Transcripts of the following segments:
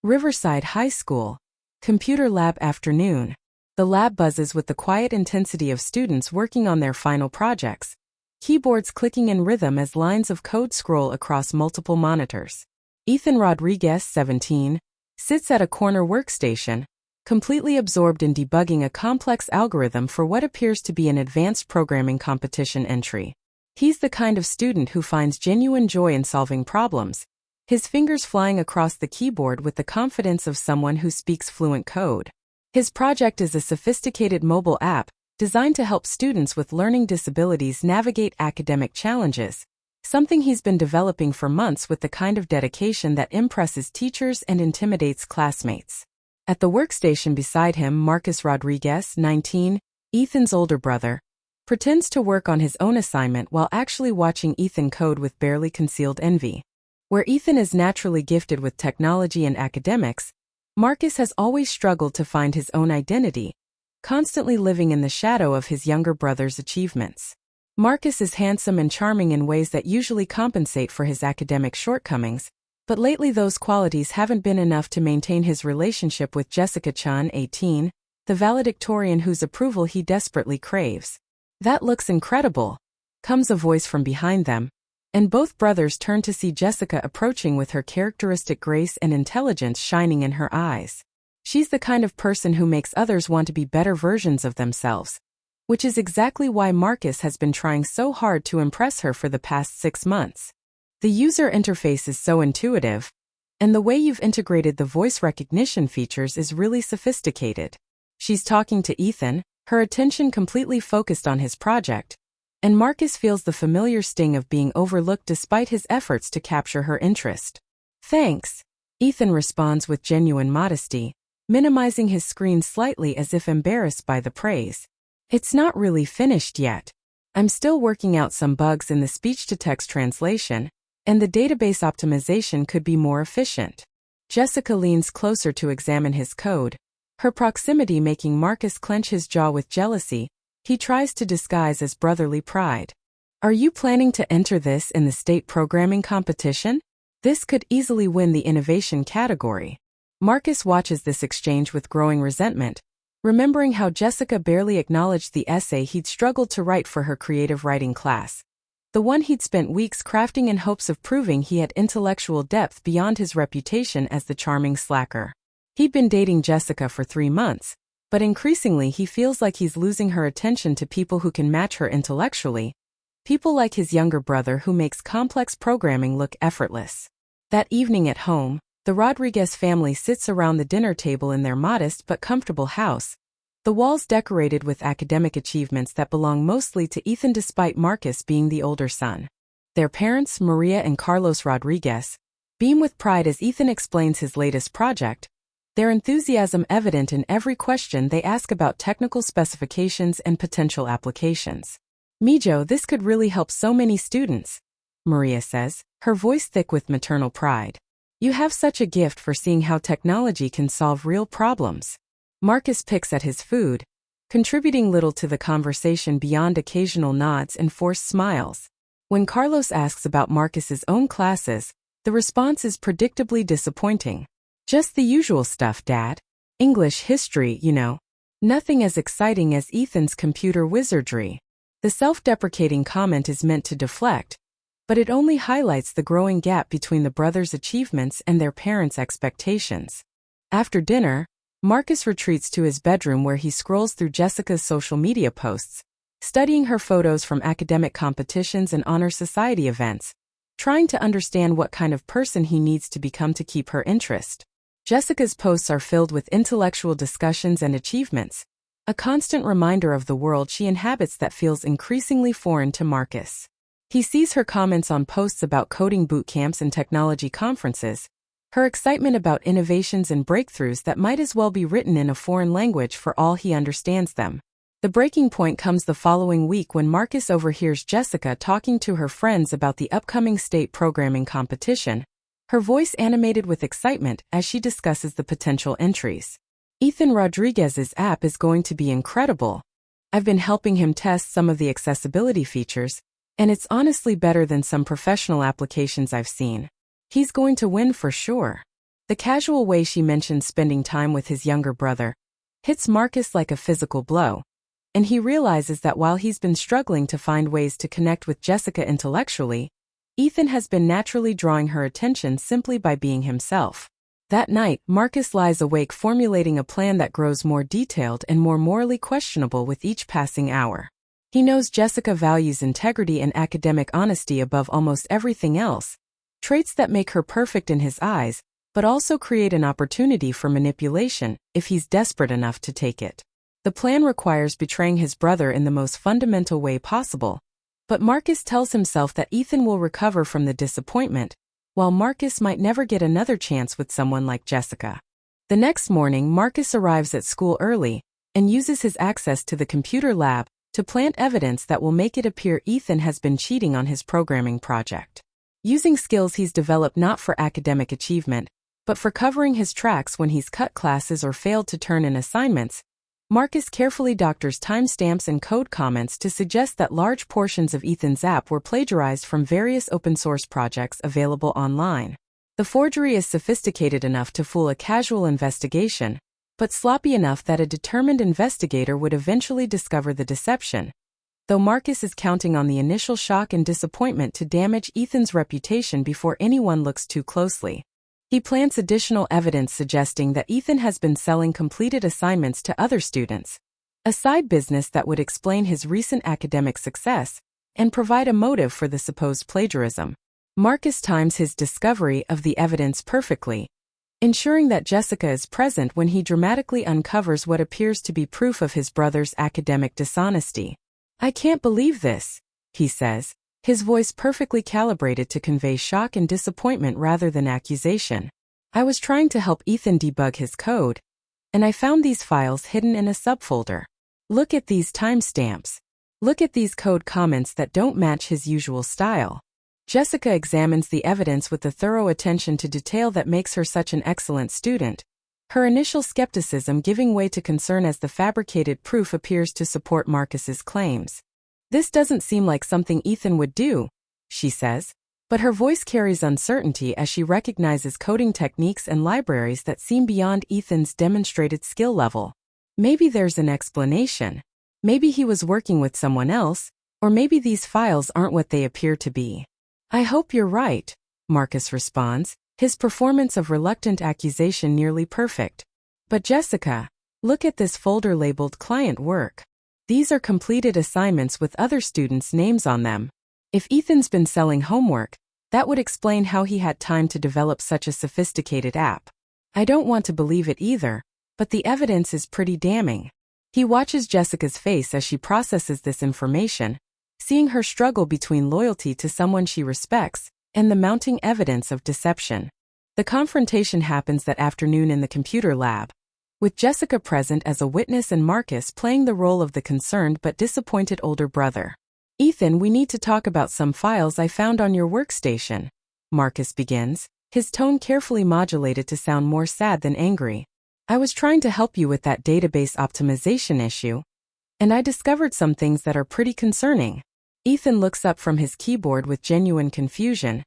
Riverside High School. Computer lab afternoon. The lab buzzes with the quiet intensity of students working on their final projects, keyboards clicking in rhythm as lines of code scroll across multiple monitors. Ethan Rodriguez, 17, sits at a corner workstation, completely absorbed in debugging a complex algorithm for what appears to be an advanced programming competition entry. He's the kind of student who finds genuine joy in solving problems, his fingers flying across the keyboard with the confidence of someone who speaks fluent code. His project is a sophisticated mobile app designed to help students with learning disabilities navigate academic challenges, something he's been developing for months with the kind of dedication that impresses teachers and intimidates classmates. At the workstation beside him, Marcus Rodriguez, 19, Ethan's older brother, pretends to work on his own assignment while actually watching Ethan code with barely concealed envy. Where Ethan is naturally gifted with technology and academics, Marcus has always struggled to find his own identity, constantly living in the shadow of his younger brother's achievements. Marcus is handsome and charming in ways that usually compensate for his academic shortcomings, but lately those qualities haven't been enough to maintain his relationship with Jessica Chun, 18, the valedictorian whose approval he desperately craves. "That looks incredible," comes a voice from behind them, and both brothers turn to see Jessica approaching with her characteristic grace and intelligence shining in her eyes. She's the kind of person who makes others want to be better versions of themselves, which is exactly why Marcus has been trying so hard to impress her for the past 6 months. The user interface is so intuitive, and the way you've integrated the voice recognition features is really sophisticated. She's talking to Ethan, her attention completely focused on his project, and Marcus feels the familiar sting of being overlooked despite his efforts to capture her interest. "Thanks," Ethan responds with genuine modesty, minimizing his screen slightly as if embarrassed by the praise. "It's not really finished yet. I'm still working out some bugs in the speech-to-text translation, and the database optimization could be more efficient." Jessica leans closer to examine his code, her proximity making Marcus clench his jaw with jealousy. He tries to disguise as brotherly pride. "Are you planning to enter this in the state programming competition? This could easily win the innovation category." Marcus watches this exchange with growing resentment, remembering how Jessica barely acknowledged the essay he'd struggled to write for her creative writing class, the one he'd spent weeks crafting in hopes of proving he had intellectual depth beyond his reputation as the charming slacker. He'd been dating Jessica for 3 months, but increasingly he feels like he's losing her attention to people who can match her intellectually, people like his younger brother who makes complex programming look effortless. That evening at home, the Rodriguez family sits around the dinner table in their modest but comfortable house, the walls decorated with academic achievements that belong mostly to Ethan despite Marcus being the older son. Their parents, Maria and Carlos Rodriguez, beam with pride as Ethan explains his latest project, their enthusiasm evident in every question they ask about technical specifications and potential applications. "Mijo, this could really help so many students," Maria says, her voice thick with maternal pride. "You have such a gift for seeing how technology can solve real problems." Marcus picks at his food, contributing little to the conversation beyond occasional nods and forced smiles. When Carlos asks about Marcus's own classes, the response is predictably disappointing. "Just the usual stuff, Dad. English, history, you know. Nothing as exciting as Ethan's computer wizardry." The self-deprecating comment is meant to deflect, but it only highlights the growing gap between the brothers' achievements and their parents' expectations. After dinner, Marcus retreats to his bedroom where he scrolls through Jessica's social media posts, studying her photos from academic competitions and honor society events, trying to understand what kind of person he needs to become to keep her interest. Jessica's posts are filled with intellectual discussions and achievements, a constant reminder of the world she inhabits that feels increasingly foreign to Marcus. He sees her comments on posts about coding boot camps and technology conferences, her excitement about innovations and breakthroughs that might as well be written in a foreign language for all he understands them. The breaking point comes the following week when Marcus overhears Jessica talking to her friends about the upcoming state programming competition, her voice animated with excitement as she discusses the potential entries. "Ethan Rodriguez's app is going to be incredible. I've been helping him test some of the accessibility features, and it's honestly better than some professional applications I've seen. He's going to win for sure." The casual way she mentions spending time with his younger brother hits Marcus like a physical blow, and he realizes that while he's been struggling to find ways to connect with Jessica intellectually, Ethan has been naturally drawing her attention simply by being himself. That night, Marcus lies awake formulating a plan that grows more detailed and more morally questionable with each passing hour. He knows Jessica values integrity and academic honesty above almost everything else, traits that make her perfect in his eyes, but also create an opportunity for manipulation if he's desperate enough to take it. The plan requires betraying his brother in the most fundamental way possible, but Marcus tells himself that Ethan will recover from the disappointment, while Marcus might never get another chance with someone like Jessica. The next morning, Marcus arrives at school early and uses his access to the computer lab to plant evidence that will make it appear Ethan has been cheating on his programming project. Using skills he's developed not for academic achievement, but for covering his tracks when he's cut classes or failed to turn in assignments, Marcus carefully doctors timestamps and code comments to suggest that large portions of Ethan's app were plagiarized from various open-source projects available online. The forgery is sophisticated enough to fool a casual investigation, but sloppy enough that a determined investigator would eventually discover the deception, though Marcus is counting on the initial shock and disappointment to damage Ethan's reputation before anyone looks too closely. He plants additional evidence suggesting that Ethan has been selling completed assignments to other students, a side business that would explain his recent academic success and provide a motive for the supposed plagiarism. Marcus times his discovery of the evidence perfectly, ensuring that Jessica is present when he dramatically uncovers what appears to be proof of his brother's academic dishonesty. "I can't believe this," he says, his voice perfectly calibrated to convey shock and disappointment rather than accusation. "I was trying to help Ethan debug his code, and I found these files hidden in a subfolder. Look at these timestamps. Look at these code comments that don't match his usual style." Jessica examines the evidence with the thorough attention to detail that makes her such an excellent student, her initial skepticism giving way to concern as the fabricated proof appears to support Marcus's claims. "This doesn't seem like something Ethan would do," she says, but her voice carries uncertainty as she recognizes coding techniques and libraries that seem beyond Ethan's demonstrated skill level. Maybe there's an explanation. Maybe he was working with someone else, or maybe these files aren't what they appear to be. "I hope you're right," Marcus responds, his performance of reluctant accusation nearly perfect. "But Jessica, look at this folder labeled client work. These are completed assignments with other students' names on them. If Ethan's been selling homework, that would explain how he had time to develop such a sophisticated app. I don't want to believe it either, but the evidence is pretty damning." He watches Jessica's face as she processes this information, seeing her struggle between loyalty to someone she respects and the mounting evidence of deception. The confrontation happens that afternoon in the computer lab, with Jessica present as a witness and Marcus playing the role of the concerned but disappointed older brother. "Ethan, we need to talk about some files I found on your workstation," Marcus begins, his tone carefully modulated to sound more sad than angry. "I was trying to help you with that database optimization issue, and I discovered some things that are pretty concerning." Ethan looks up from his keyboard with genuine confusion,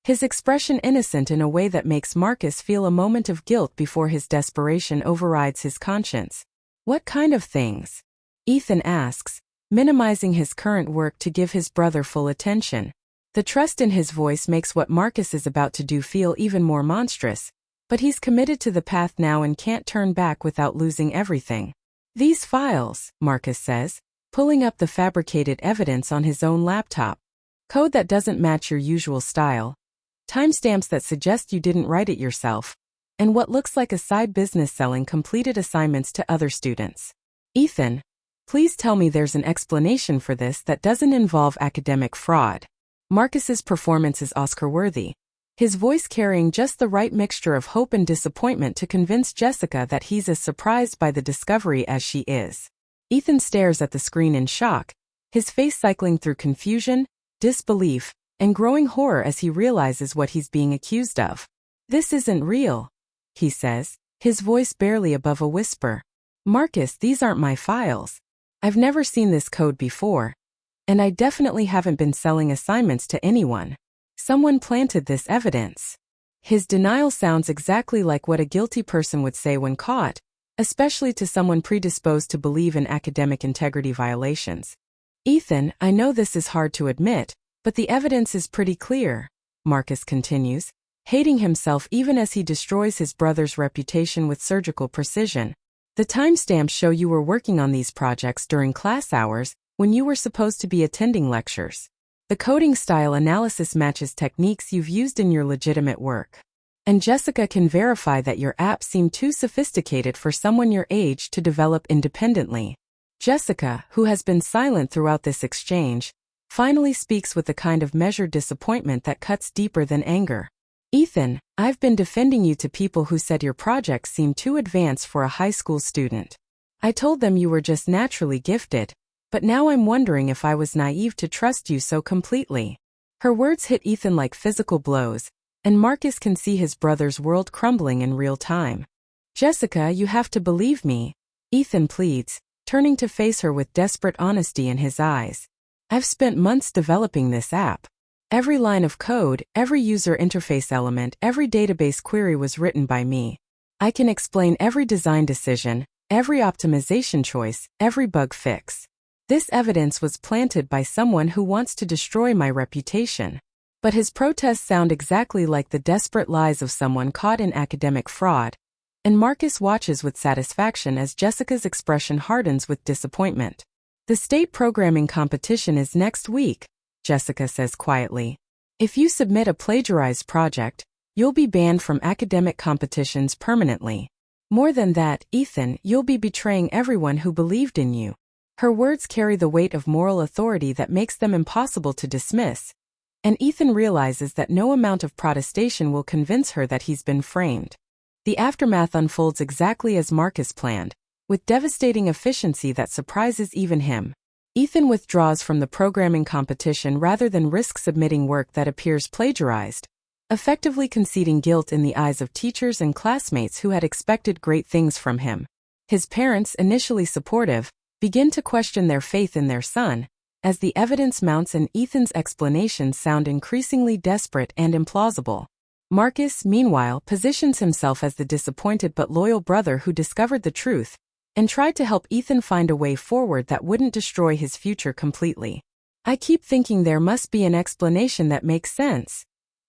his expression innocent in a way that makes Marcus feel a moment of guilt before his desperation overrides his conscience. "What kind of things?" Ethan asks, minimizing his current work to give his brother full attention. The trust in his voice makes what Marcus is about to do feel even more monstrous, but he's committed to the path now and can't turn back without losing everything. "These files," Marcus says, pulling up the fabricated evidence on his own laptop. "Code that doesn't match your usual style, timestamps that suggest you didn't write it yourself, and what looks like a side business selling completed assignments to other students. Ethan, please tell me there's an explanation for this that doesn't involve academic fraud." Marcus's performance is Oscar-worthy, his voice carrying just the right mixture of hope and disappointment to convince Jessica that he's as surprised by the discovery as she is. Ethan stares at the screen in shock, his face cycling through confusion, disbelief, and growing horror as he realizes what he's being accused of. "This isn't real," he says, his voice barely above a whisper. "Marcus, these aren't my files. I've never seen this code before, and I definitely haven't been selling assignments to anyone. Someone planted this evidence." His denial sounds exactly like what a guilty person would say when caught, especially to someone predisposed to believe in academic integrity violations. Ethan, I know this is hard to admit, but the evidence is pretty clear, Marcus continues, hating himself even as he destroys his brother's reputation with surgical precision. The timestamps show you were working on these projects during class hours when you were supposed to be attending lectures. The coding style analysis matches techniques you've used in your legitimate work. And Jessica can verify that your app seemed too sophisticated for someone your age to develop independently. Jessica, who has been silent throughout this exchange, finally speaks with the kind of measured disappointment that cuts deeper than anger. Ethan, I've been defending you to people who said your projects seemed too advanced for a high school student. I told them you were just naturally gifted, but now I'm wondering if I was naive to trust you so completely. Her words hit Ethan like physical blows, and Marcus can see his brother's world crumbling in real time. Jessica, you have to believe me, Ethan pleads, turning to face her with desperate honesty in his eyes. I've spent months developing this app. Every line of code, every user interface element, every database query was written by me. I can explain every design decision, every optimization choice, every bug fix. This evidence was planted by someone who wants to destroy my reputation. But his protests sound exactly like the desperate lies of someone caught in academic fraud, and Marcus watches with satisfaction as Jessica's expression hardens with disappointment. The state programming competition is next week, Jessica says quietly. If you submit a plagiarized project, you'll be banned from academic competitions permanently. More than that, Ethan, you'll be betraying everyone who believed in you. Her words carry the weight of moral authority that makes them impossible to dismiss, and Ethan realizes that no amount of protestation will convince her that he's been framed. The aftermath unfolds exactly as Marcus planned, with devastating efficiency that surprises even him. Ethan withdraws from the programming competition rather than risk submitting work that appears plagiarized, effectively conceding guilt in the eyes of teachers and classmates who had expected great things from him. His parents, initially supportive, begin to question their faith in their son, as the evidence mounts and Ethan's explanations sound increasingly desperate and implausible. Marcus, meanwhile, positions himself as the disappointed but loyal brother who discovered the truth, and tried to help Ethan find a way forward that wouldn't destroy his future completely. I keep thinking there must be an explanation that makes sense,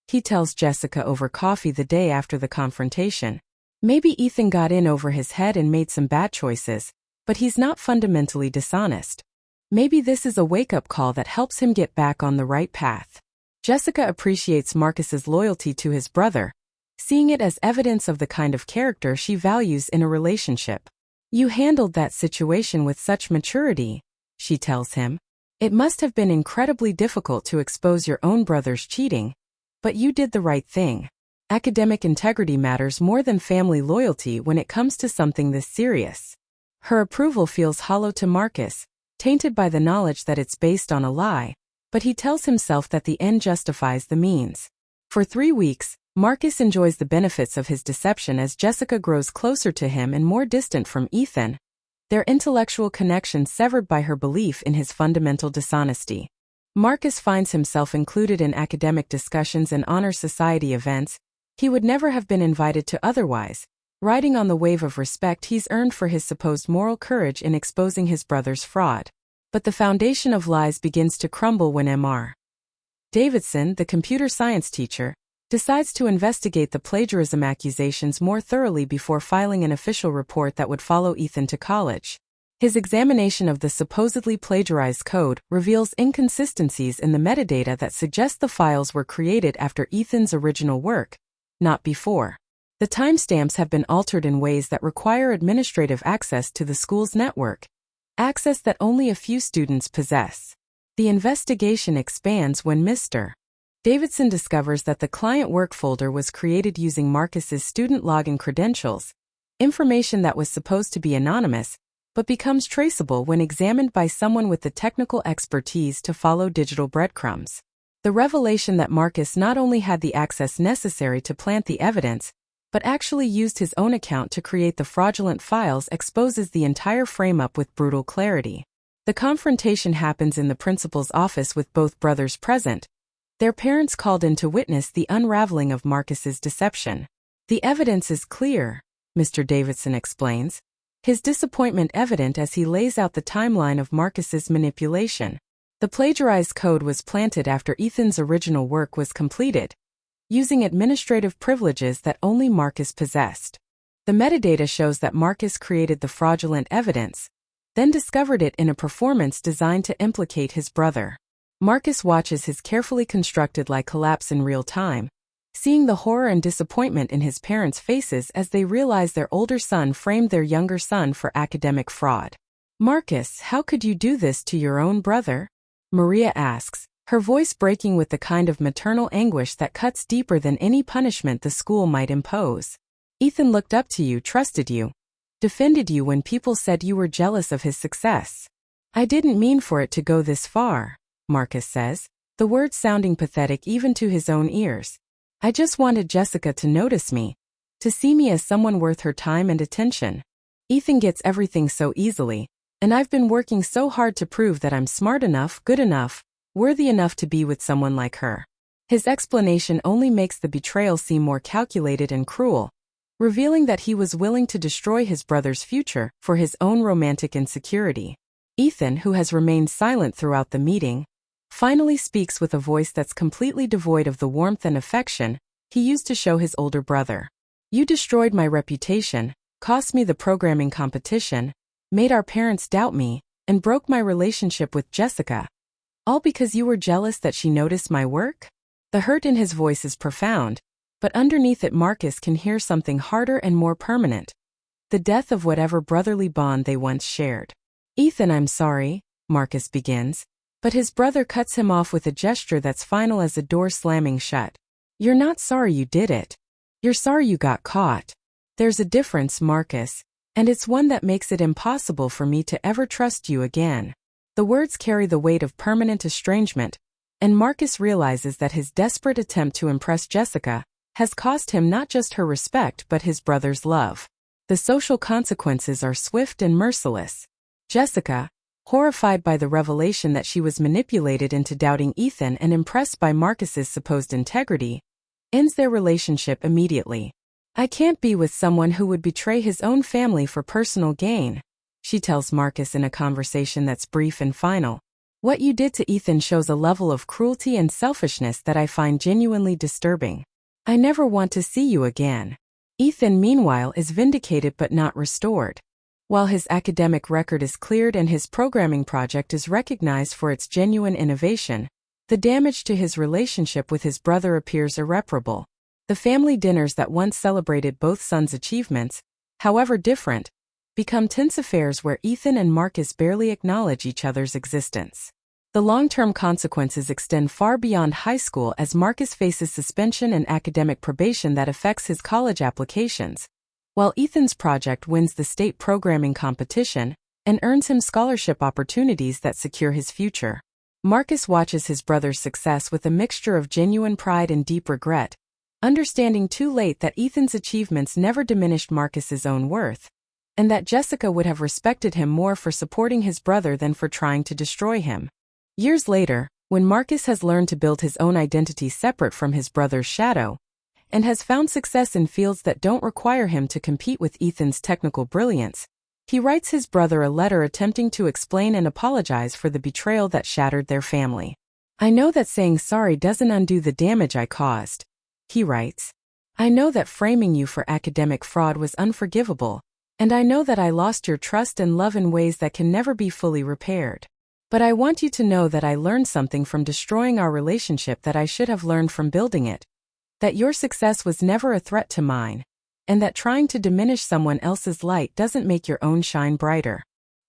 he tells Jessica over coffee the day after the confrontation. Maybe Ethan got in over his head and made some bad choices, but he's not fundamentally dishonest. Maybe this is a wake-up call that helps him get back on the right path. Jessica appreciates Marcus's loyalty to his brother, seeing it as evidence of the kind of character she values in a relationship. You handled that situation with such maturity, she tells him. It must have been incredibly difficult to expose your own brother's cheating, but you did the right thing. Academic integrity matters more than family loyalty when it comes to something this serious. Her approval feels hollow to Marcus, tainted by the knowledge that it's based on a lie, but he tells himself that the end justifies the means. For 3 weeks, Marcus enjoys the benefits of his deception as Jessica grows closer to him and more distant from Ethan, their intellectual connection severed by her belief in his fundamental dishonesty. Marcus finds himself included in academic discussions and honor society events he would never have been invited to otherwise, riding on the wave of respect he's earned for his supposed moral courage in exposing his brother's fraud. But the foundation of lies begins to crumble when Mr. Davidson, the computer science teacher, decides to investigate the plagiarism accusations more thoroughly before filing an official report that would follow Ethan to college. His examination of the supposedly plagiarized code reveals inconsistencies in the metadata that suggest the files were created after Ethan's original work, not before. The timestamps have been altered in ways that require administrative access to the school's network, access that only a few students possess. The investigation expands when Mr. Davidson discovers that the client work folder was created using Marcus's student login credentials, information that was supposed to be anonymous, but becomes traceable when examined by someone with the technical expertise to follow digital breadcrumbs. The revelation that Marcus not only had the access necessary to plant the evidence, but actually used his own account to create the fraudulent files exposes the entire frame-up with brutal clarity. The confrontation happens in the principal's office with both brothers present, Their parents called in to witness the unraveling of Marcus's deception. The evidence is clear, Mr. Davidson explains, his disappointment evident as he lays out the timeline of Marcus's manipulation. The plagiarized code was planted after Ethan's original work was completed, using administrative privileges that only Marcus possessed. The metadata shows that Marcus created the fraudulent evidence, then discovered it in a performance designed to implicate his brother. Marcus watches his carefully constructed lie collapse in real time, seeing the horror and disappointment in his parents' faces as they realize their older son framed their younger son for academic fraud. "Marcus, how could you do this to your own brother?" Maria asks, her voice breaking with the kind of maternal anguish that cuts deeper than any punishment the school might impose. "Ethan looked up to you, trusted you, defended you when people said you were jealous of his success. I didn't mean for it to go this far," Marcus says, the words sounding pathetic even to his own ears. "I just wanted Jessica to notice me, to see me as someone worth her time and attention. Ethan gets everything so easily, and I've been working so hard to prove that I'm smart enough, good enough, worthy enough to be with someone like her." His explanation only makes the betrayal seem more calculated and cruel, revealing that he was willing to destroy his brother's future for his own romantic insecurity. Ethan, who has remained silent throughout the meeting, finally speaks with a voice that's completely devoid of the warmth and affection he used to show his older brother. "You destroyed my reputation, cost me the programming competition, made our parents doubt me, and broke my relationship with Jessica. All because you were jealous that she noticed my work?" The hurt in his voice is profound, but underneath it Marcus can hear something harder and more permanent: the death of whatever brotherly bond they once shared. "Ethan, I'm sorry," Marcus begins, but his brother cuts him off with a gesture that's final as a door slamming shut. "You're not sorry you did it. You're sorry you got caught. There's a difference, Marcus, and it's one that makes it impossible for me to ever trust you again." The words carry the weight of permanent estrangement, and Marcus realizes that his desperate attempt to impress Jessica has cost him not just her respect but his brother's love. The social consequences are swift and merciless. Jessica, horrified by the revelation that she was manipulated into doubting Ethan and impressed by Marcus's supposed integrity, ends their relationship immediately. "I can't be with someone who would betray his own family for personal gain," she tells Marcus in a conversation that's brief and final. "What you did to Ethan shows a level of cruelty and selfishness that I find genuinely disturbing. I never want to see you again." Ethan, meanwhile, is vindicated but not restored. While his academic record is cleared and his programming project is recognized for its genuine innovation, the damage to his relationship with his brother appears irreparable. The family dinners that once celebrated both sons' achievements, however different, become tense affairs where Ethan and Marcus barely acknowledge each other's existence. The long-term consequences extend far beyond high school as Marcus faces suspension and academic probation that affects his college applications, while Ethan's project wins the state programming competition and earns him scholarship opportunities that secure his future. Marcus watches his brother's success with a mixture of genuine pride and deep regret, understanding too late that Ethan's achievements never diminished Marcus's own worth, and that Jessica would have respected him more for supporting his brother than for trying to destroy him. Years later, when Marcus has learned to build his own identity separate from his brother's shadow, and has found success in fields that don't require him to compete with Ethan's technical brilliance, he writes his brother a letter attempting to explain and apologize for the betrayal that shattered their family. "I know that saying sorry doesn't undo the damage I caused," he writes. "I know that framing you for academic fraud was unforgivable, and I know that I lost your trust and love in ways that can never be fully repaired. But I want you to know that I learned something from destroying our relationship that I should have learned from building it. That your success was never a threat to mine, and that trying to diminish someone else's light doesn't make your own shine brighter.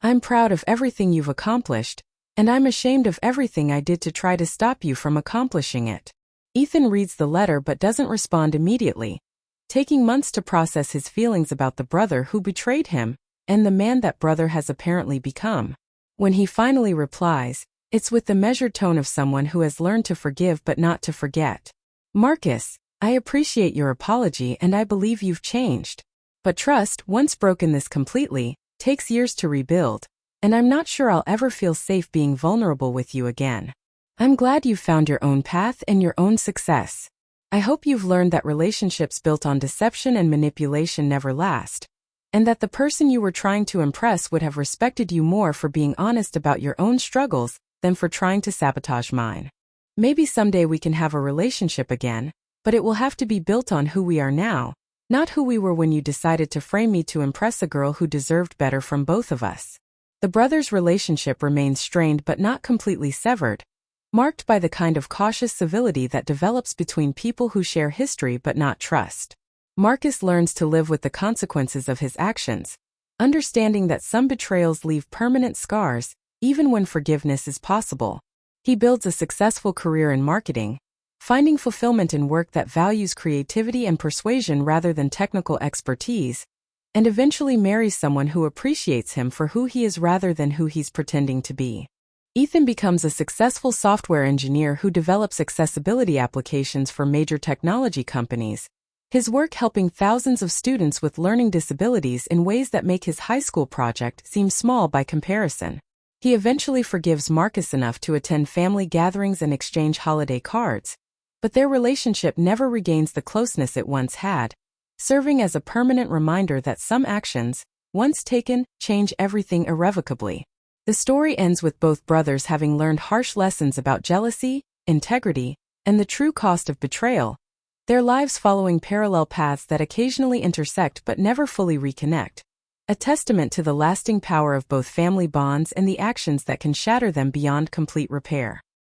I'm proud of everything you've accomplished, and I'm ashamed of everything I did to try to stop you from accomplishing it." Ethan reads the letter but doesn't respond immediately, taking months to process his feelings about the brother who betrayed him and the man that brother has apparently become. When he finally replies, it's with the measured tone of someone who has learned to forgive but not to forget. "Marcus, I appreciate your apology and I believe you've changed. But trust, once broken this completely, takes years to rebuild, and I'm not sure I'll ever feel safe being vulnerable with you again. I'm glad you've found your own path and your own success. I hope you've learned that relationships built on deception and manipulation never last, and that the person you were trying to impress would have respected you more for being honest about your own struggles than for trying to sabotage mine. Maybe someday we can have a relationship again, but it will have to be built on who we are now, not who we were when you decided to frame me to impress a girl who deserved better from both of us. The brothers' relationship remains strained but not completely severed, marked by the kind of cautious civility that develops between people who share history but not trust. Marcus learns to live with the consequences of his actions, understanding that some betrayals leave permanent scars, even when forgiveness is possible. He builds a successful career in marketing, finding fulfillment in work that values creativity and persuasion rather than technical expertise, and eventually marries someone who appreciates him for who he is rather than who he's pretending to be. Ethan becomes a successful software engineer who develops accessibility applications for major technology companies, his work helping thousands of students with learning disabilities in ways that make his high school project seem small by comparison. He eventually forgives Marcus enough to attend family gatherings and exchange holiday cards, but their relationship never regains the closeness it once had, serving as a permanent reminder that some actions, once taken, change everything irrevocably. The story ends with both brothers having learned harsh lessons about jealousy, integrity, and the true cost of betrayal, their lives following parallel paths that occasionally intersect but never fully reconnect, a testament to the lasting power of both family bonds and the actions that can shatter them beyond complete repair.